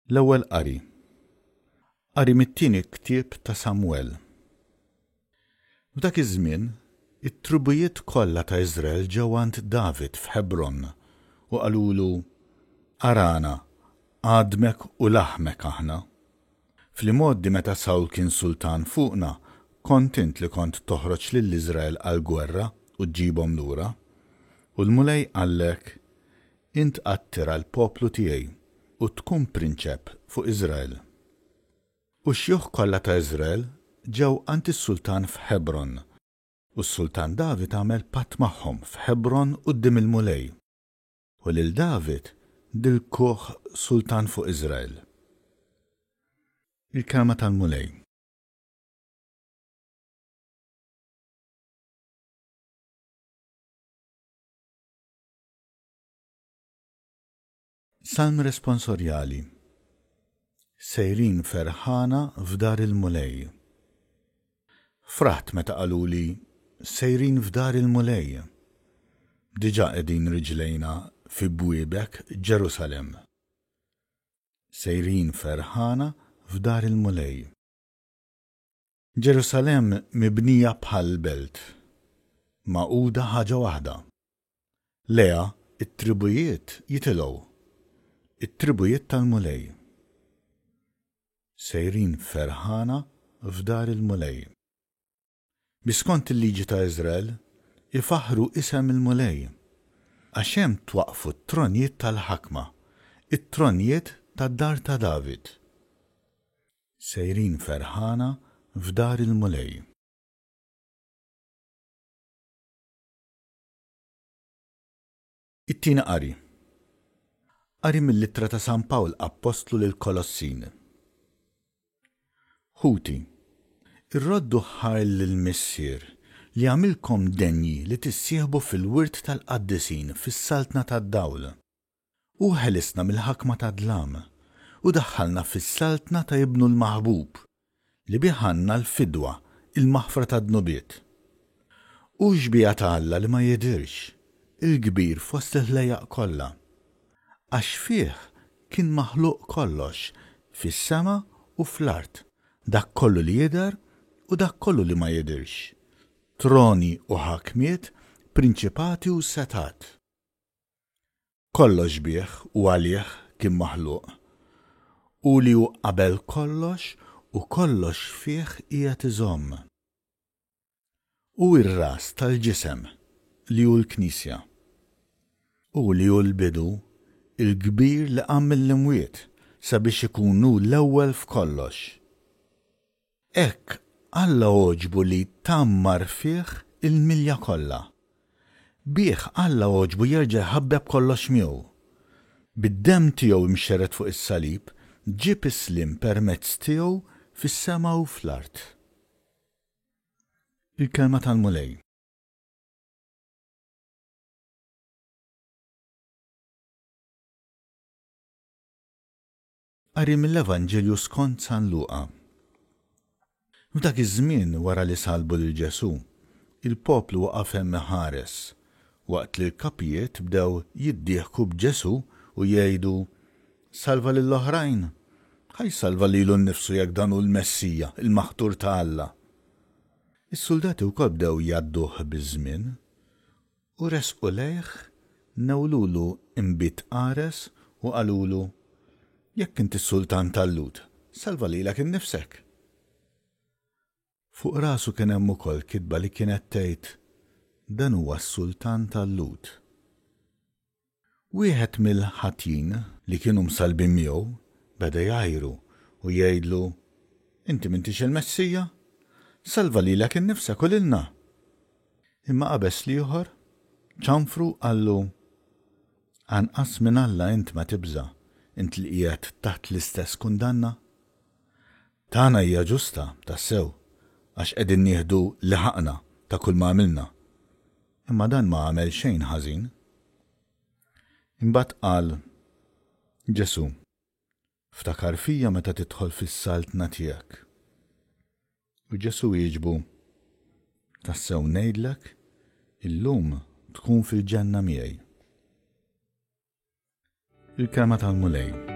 L-ewwel qari. Qari mit-tieni ktieb ta' Samwell. F'dak iż-żmien, it-tribujiet kollha ta' Iżrael ġew għand David f'Hebron u qalulu: Arana, għadmek u laħmek aħna. Fl-imoddi meta Sawl kien sultan fuqna, kont int li kont toħroġ lill-Iżrael għall-gwerra u tġibhom lura, u l-mulej qallek: int qattira l-poplu tiegħi u tkun prinċep fuq Iżrael. U x-xjuħ kollha ta' Iżrael ġew għand is-sultan f'Hebron, u s-sultan David għamel patt magħhom f'Hebron quddiem il-mulej, u lil David dilkuh sultan fuq Iżrael. Il-kelma tal-mulej. Salm responsorjali. Sejrin ferħana f'dar il-mulej. Fraħt meta qaluli sejrin f'dar il-mulej. Diġà qegħdin riġlejna fi bwiebek Ġerusalem. Sejrin ferħana f'dar il-mulej. Ġerusalem mibnija bħal belt, maquda ħaġa waħda. Leha it-tribujiet jitilgħu, it-tribujiet tal-mulej. Sejrin ferħana f'dar il-mulej. Biskont il-liġi ta' Iżrael, ifaħru isem il-mulej, għax hemm twaqfu t-tronjiet tal-ħakma, it-tronjiet tad-dar ta' David. Sejrin ferħana f'dar il-mulej. It-tieni qari. Qari mill-littra ta' San Pawl Apostlu lil Kolossin. Ħuti, irroddu ħajl lill-missier li għamilkom denji li tissieħbu fil-wirt tal-qaddisin fis-saltna tad-dawl. U ħelisna mill-ħakma tad-dlam u daħħalna fis-saltna ta' ibnu l-maħbub li biħanna l-fidwa il-maħfra tad-dnubiet. U xbija ta' Alla li ma jidirx, il-kbir fost il-ħlejaq kollha, għax fih kien maħluq kollox fis-sema u fl-art, dak kollu li jidher u dak kollu li ma jidirx, troni u ħakmiet, prinċipati u setat. Kollox bih u għalih kien maħluq, u li hu qabel kollox u kollox fih qiegħed iżomm. U r-ras tal-ġisem li hu l-Knisja, u li hu l-bidu, il-kbir li qam mill-imwiet sabiex ikunu l-ewwel f'kollox. Hekk Alla għoġbu li tammar fih il-milja kollha. Bih Alla għoġbu jerġa' jħabbeb kollox miegħu. Bid-demm tiegħu imxerret fuq is-salib ġib islim permezz tiegħu fis-sema u fl-art. Il-kelma tal-mulej. Qari mill-Evanġelju skont San Luqa. F'dak iż-żmien wara li salbu lil Ġesu, il-poplu waqaf hemm ħares, waqt li l-kapijiet bdew jiddieħku b'Ġesu u jgħidu: Salva lill-oħrajn, ħaj salva lilu nnifsu jekk dan hu l-Messija, il-maħtur ta' Alla. Is-suldati wkoll bdew jgħadduh biż-żmien u resqu lejh newlulu imbit qares u qalulu: Jekk inti s-sultan tal-Lut, salva lilek innifsek. Fuq rasu kien hemm ukoll kitba li kienet tgħid: Dan huwa s-sultan tal-Lut. Wieħed mill-ħatjin li kienu msalbin miegħu beda jgħajru u jgħidlu: Inti m'intix il-Messija? Salva lilek innifsek u lilna. Imma qabes ieħor ċanfru qallu: Anqas minn Alla int ma tibża, int li qiegħed taħt l-istess kundanna. Tagħna hija ġusta tassew, għax qegħdin nieħdu li ħaqna ta' kull ma għamilna. Imma dan ma għamel xejn ħażin. Imbagħad qal Ġesu: Ftakar fija meta tidħol fis-saltna tiegħek. U Ġesu jieġbu: Tassew ngħidlek, illum tkun fil-ġenna miegħi. Il-kelma tal-mulej.